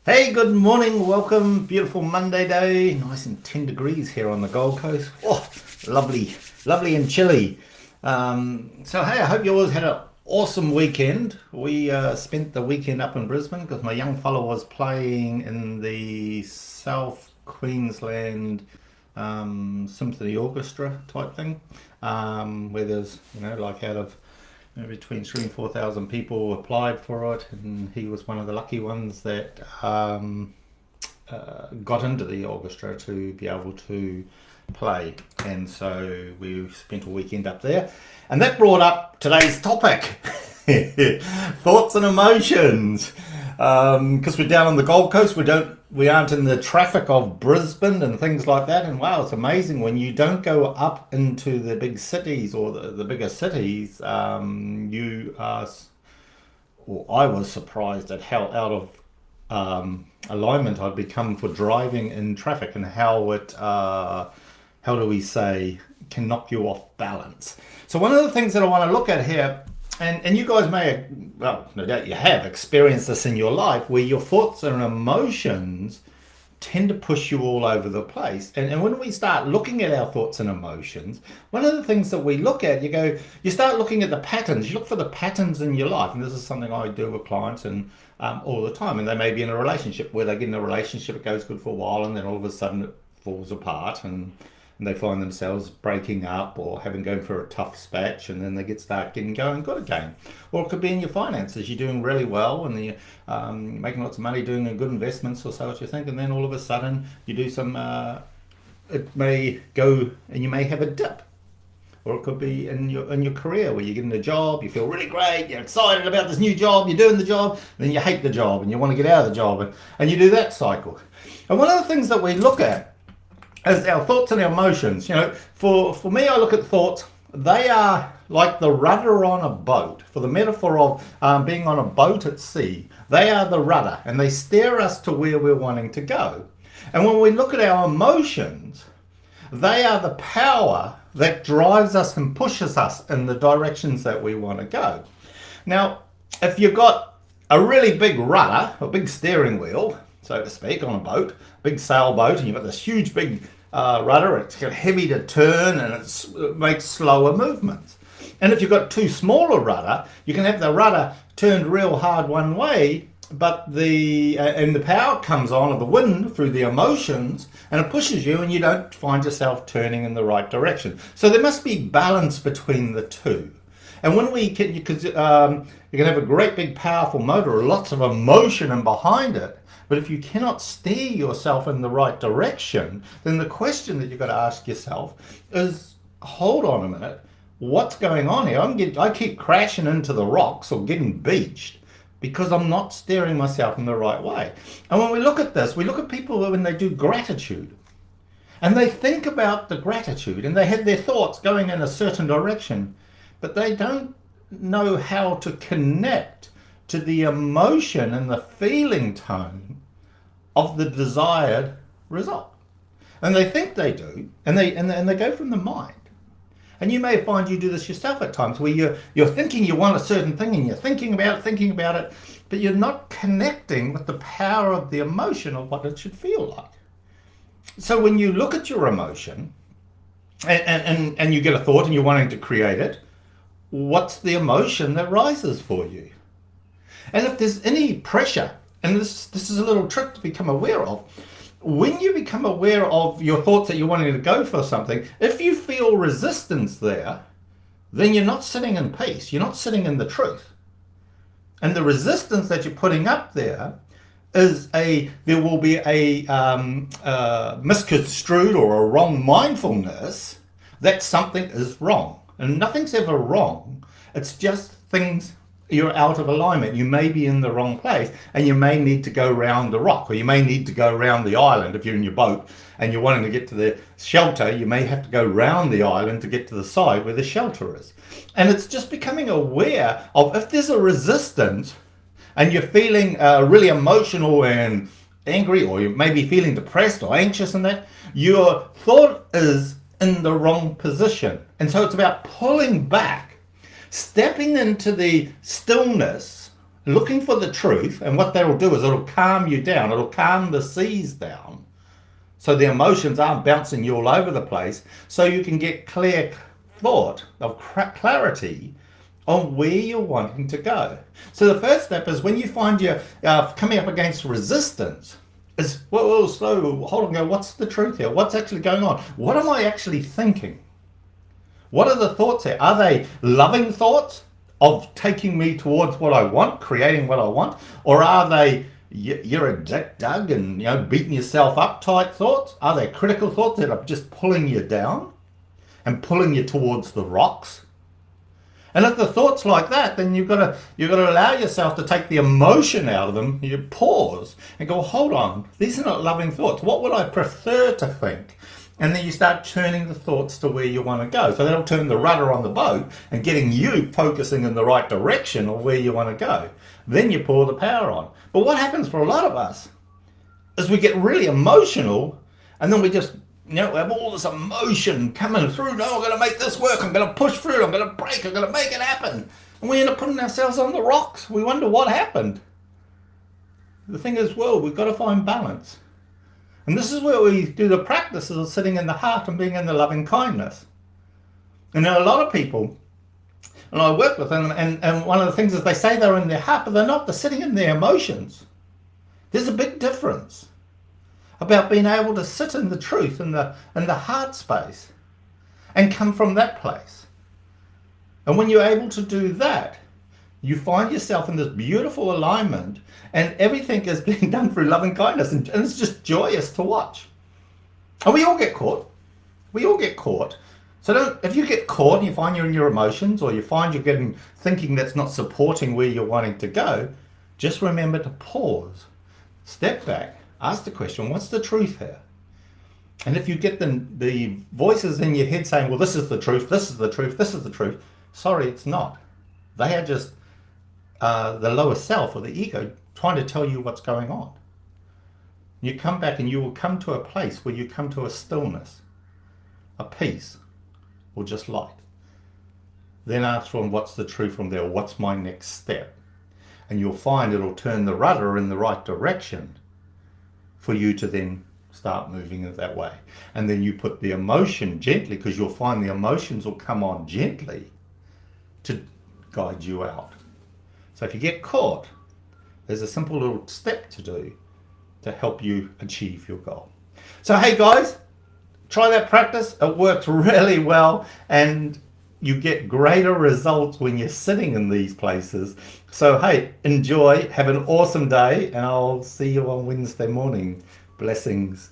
Hey, good morning, welcome. Beautiful Monday day, nice and 10 degrees here on the Gold Coast. Oh, lovely, lovely and chilly. Hey, I hope you all had an awesome weekend. We spent the weekend up in Brisbane because my young fellow was playing in the South Queensland Symphony Orchestra type thing, where there's, like out of between 3 and 4 thousand people applied for it, and he was one of the lucky ones that got into the orchestra to be able to play. And so we spent a weekend up there, and that brought up today's topic: thoughts and emotions. Because we're down on the Gold Coast, we aren't in the traffic of Brisbane and things like that. And wow, it's amazing when you don't go up into the big cities or the bigger cities. You are, or I was surprised at how out of alignment I'd become for driving in traffic, and how it, how do we say, can knock you off balance. So one of the things that I want to look at here, and you guys may have, well, no doubt you have experienced this in your life, where your thoughts and emotions tend to push you all over the place. And when we start looking at our thoughts and emotions, one of the things that we look at, you start looking at the patterns. You look for the patterns in your life. And this is something I do with clients and all the time. And they may be in a relationship where they get in a relationship, it goes good for a while, and then all of a sudden it falls apart, and they find themselves breaking up or going for a tough patch, and then they start getting going good again. Or it could be in your finances. You're doing really well, and you're making lots of money, doing good investments or so what you think, and then all of a sudden you do some, it may go and you may have a dip. Or it could be in your career where you're getting a job, you feel really great, you're excited about this new job, you're doing the job, and then you hate the job and you want to get out of the job, and you do that cycle. And one of the things that we look at as our thoughts and our emotions, for me, I look at thoughts. They are like the rudder on a boat. For the metaphor of being on a boat at sea, they are the rudder, and they steer us to where we're wanting to go. And when we look at our emotions, they are the power that drives us and pushes us in the directions that we want to go. Now, if you've got a really big rudder, a big steering wheel, so to speak, on a boat, big sailboat, and you've got this huge big rudder, it's heavy to turn, and it makes slower movements. And if you've got too small a rudder, you can have the rudder turned real hard one way, but and the power comes on, or the wind through the emotions, and it pushes you, and you don't find yourself turning in the right direction. So there must be balance between the two. And when you can have a great big powerful motor, lots of emotion and behind it, but if you cannot steer yourself in the right direction, then the question that you've got to ask yourself is, hold on a minute, what's going on here? I keep crashing into the rocks or getting beached because I'm not steering myself in the right way. And when we look at this, we look at people when they do gratitude, and they think about the gratitude, and they have their thoughts going in a certain direction, but they don't know how to connect to the emotion and the feeling tone of the desired result. And they think they do, and they go from the mind. And you may find you do this yourself at times, where you're thinking you want a certain thing, and you're thinking about it, but you're not connecting with the power of the emotion of what it should feel like. So when you look at your emotion, and you get a thought and you're wanting to create it, what's the emotion that rises for you? And if there's any pressure, and this is a little trick to become aware of, when you become aware of your thoughts that you're wanting to go for something, if you feel resistance there, then you're not sitting in peace, you're not sitting in the truth. And the resistance that you're putting up there is there will be a misconstrued or a wrong mindfulness that something is wrong. And nothing's ever wrong, it's just things. You're out of alignment. You may be in the wrong place, and you may need to go around the rock, or you may need to go around the island. If you're in your boat and you're wanting to get to the shelter, you may have to go round the island to get to the side where the shelter is. And it's just becoming aware of, if there's a resistance and you're feeling really emotional and angry, or you may be feeling depressed or anxious, and that your thought is in the wrong position. And so it's about pulling back, stepping into the stillness looking for the truth, and what that'll do is it'll calm you down. It'll calm the seas down, so the emotions aren't bouncing you all over the place, so you can get clear thought of clarity on where you're wanting to go. So the first step is when you find you're coming up against resistance, is, well, slow, hold on, what's the truth here? What's actually going on? What am I actually thinking? What are the thoughts here? Are they loving thoughts of taking me towards what I want, creating what I want? Or are they, you're a dick, Doug, and beating yourself up type thoughts? Are they critical thoughts that are just pulling you down and pulling you towards the rocks? And if the thought's like that, then you've got to allow yourself to take the emotion out of them. You pause and go, hold on, these are not loving thoughts. What would I prefer to think? And then you start turning the thoughts to where you want to go. So that'll turn the rudder on the boat and getting you focusing in the right direction of where you want to go. Then you pour the power on. But what happens for a lot of us is we get really emotional, and then we just have all this emotion coming through. No, I'm going to make this work. I'm going to push through. I'm going to break. I'm going to make it happen. And we end up putting ourselves on the rocks. We wonder what happened. The thing is, well, we've got to find balance. And this is where we do the practices of sitting in the heart and being in the loving kindness. And there are a lot of people, and I work with them, and one of the things is they say they're in their heart, but they're not. They're sitting in their emotions. There's a big difference about being able to sit in the truth in the heart space and come from that place. And when you're able to do that, you find yourself in this beautiful alignment, and everything is being done through loving kindness, and it's just joyous to watch. And we all get caught. We all get caught. So if you get caught and you find you're in your emotions, or you find you're getting thinking that's not supporting where you're wanting to go, just remember to pause, step back, ask the question, what's the truth here? And if you get the voices in your head saying, well, this is the truth, this is the truth, this is the truth, sorry, it's not. They are just the lower self or the ego trying to tell you what's going on. You come back and you will come to a place where you come to a stillness, a peace, or just light. Then ask from what's the truth from there, what's my next step? And you'll find it'll turn the rudder in the right direction for you to then start moving it that way. And then you put the emotion gently, because you'll find the emotions will come on gently to guide you out. So if you get caught, there's a simple little step to do to help you achieve your goal. So hey guys, try that practice. It works really well, and you get greater results when you're sitting in these places. So hey, enjoy, have an awesome day, and I'll see you on Wednesday morning. Blessings.